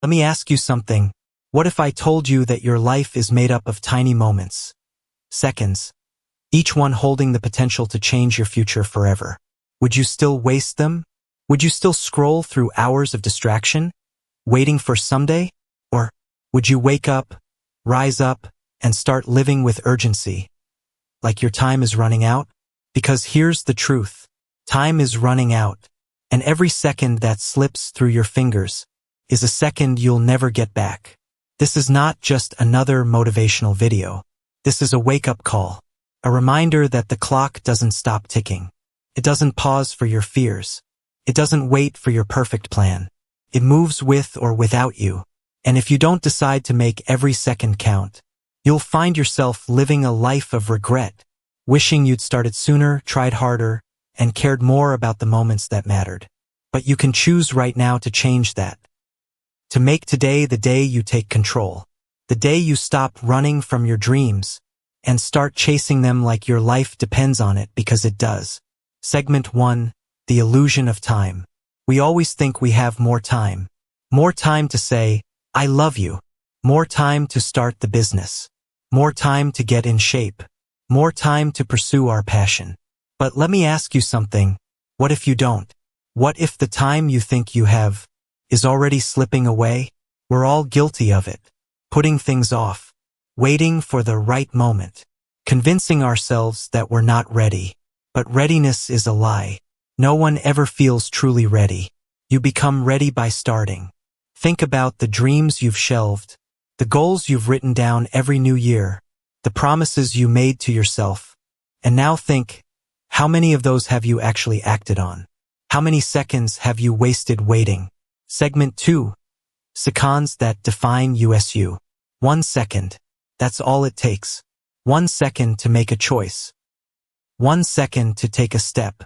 Let me ask you something. What if I told you that your life is made up of tiny moments, seconds, each one holding the potential to change your future forever? Would you still waste them? Would you still scroll through hours of distraction, waiting for someday? Or would you wake up, rise up, and start living with urgency, like your time is running out? Because here's the truth. Time is running out, and every second that slips through your fingers is a second you'll never get back. This is not just another motivational video. This is a wake-up call, a reminder that the clock doesn't stop ticking. It doesn't pause for your fears. It doesn't wait for your perfect plan. It moves with or without you. And if you don't decide to make every second count, you'll find yourself living a life of regret, wishing you'd started sooner, tried harder, and cared more about the moments that mattered. But you can choose right now to change that. To make today the day you take control, the day you stop running from your dreams and start chasing them like your life depends on it, because it does. Segment 1, the illusion of time. We always think we have more time. More time to say, I love you. More time to start the business. More time to get in shape. More time to pursue our passion. But let me ask you something. What if you don't? What if the time you think you have is already slipping away? We're all guilty of it. Putting things off. Waiting for the right moment. Convincing ourselves that we're not ready. But readiness is a lie. No one ever feels truly ready. You become ready by starting. Think about the dreams you've shelved, the goals you've written down every new year, the promises you made to yourself. And now think, how many of those have you actually acted on? How many seconds have you wasted waiting? Segment 2. Seconds that define you. 1 second. That's all it takes. 1 second to make a choice. 1 second to take a step.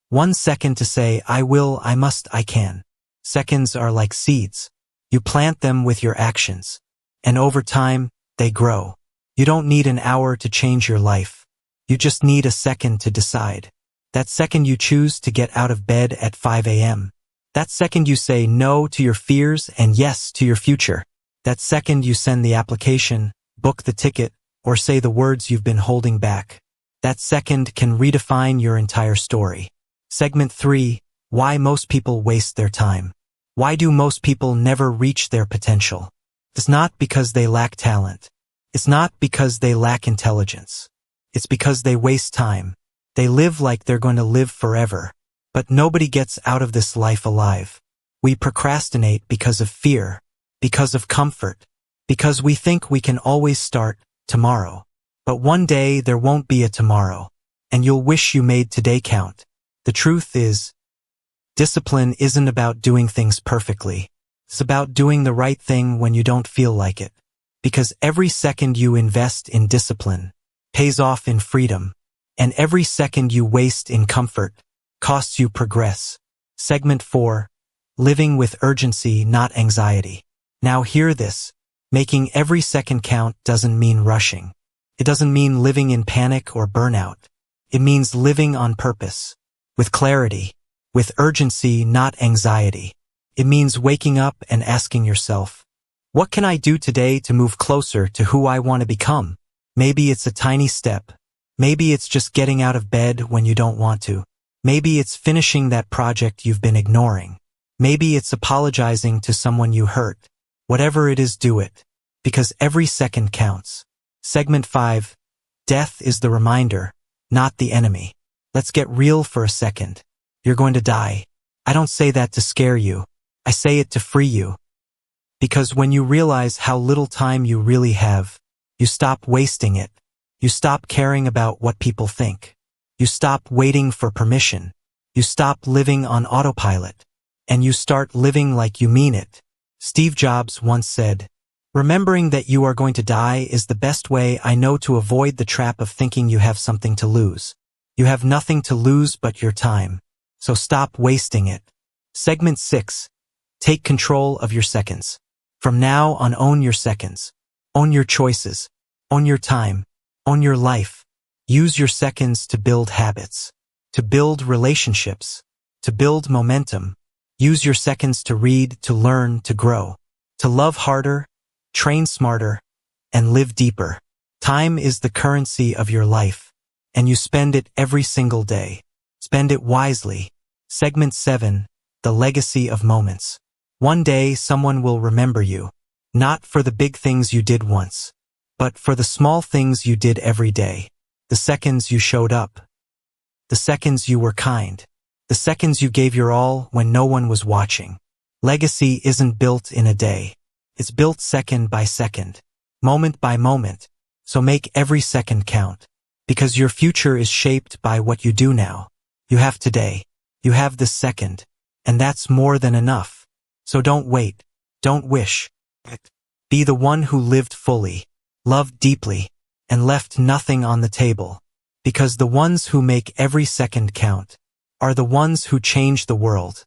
1 second to say, I will, I must, I can. Seconds are like seeds. You plant them with your actions. And over time, they grow. You don't need an hour to change your life. You just need a second to decide. That second you choose to get out of bed at 5 a.m. That second you say no to your fears and yes to your future. That second you send the application, book the ticket, or say the words you've been holding back. That second can redefine your entire story. Segment 3. Why most people waste their time. Why do most people never reach their potential? It's not because they lack talent. It's not because they lack intelligence. It's because they waste time. They live like they're going to live forever. But nobody gets out of this life alive. We procrastinate because of fear, because of comfort, because we think we can always start tomorrow. But one day there won't be a tomorrow, and you'll wish you made today count. The truth is, discipline isn't about doing things perfectly. It's about doing the right thing when you don't feel like it. Because every second you invest in discipline pays off in freedom, and every second you waste in comfort costs you progress. Segment 4. Living with urgency, not anxiety. Now hear this. Making every second count doesn't mean rushing. It doesn't mean living in panic or burnout. It means living on purpose, with clarity, with urgency, not anxiety. It means waking up and asking yourself, what can I do today to move closer to who I want to become? Maybe it's a tiny step. Maybe it's just getting out of bed when you don't want to. Maybe it's finishing that project you've been ignoring. Maybe it's apologizing to someone you hurt. Whatever it is, do it. Because every second counts. Segment 5. Death is the reminder, not the enemy. Let's get real for a second. You're going to die. I don't say that to scare you. I say it to free you. Because when you realize how little time you really have, you stop wasting it. You stop caring about what people think. You stop waiting for permission. You stop living on autopilot. And you start living like you mean it. Steve Jobs once said, remembering that you are going to die is the best way I know to avoid the trap of thinking you have something to lose. You have nothing to lose but your time. So stop wasting it. Segment 6. Take control of your seconds. From now on, own your seconds. Own your choices. Own your time. Own your life. Use your seconds to build habits, to build relationships, to build momentum. Use your seconds to read, to learn, to grow. to love harder, train smarter, and live deeper. Time is the currency of your life, and you spend it every single day. Spend it wisely. Segment 7, the legacy of moments. One day, someone will remember you, not for the big things you did once, but for the small things you did every day. The seconds you showed up. The seconds you were kind. The seconds you gave your all when no one was watching. Legacy isn't built in a day. It's built second by second, moment by moment. So make every second count, because your future is shaped by what you do now. You have today. You have this second, and that's more than enough. So don't wait. Don't wish. Be the one who lived fully, loved deeply, and left nothing on the table. Because the ones who make every second count are the ones who change the world.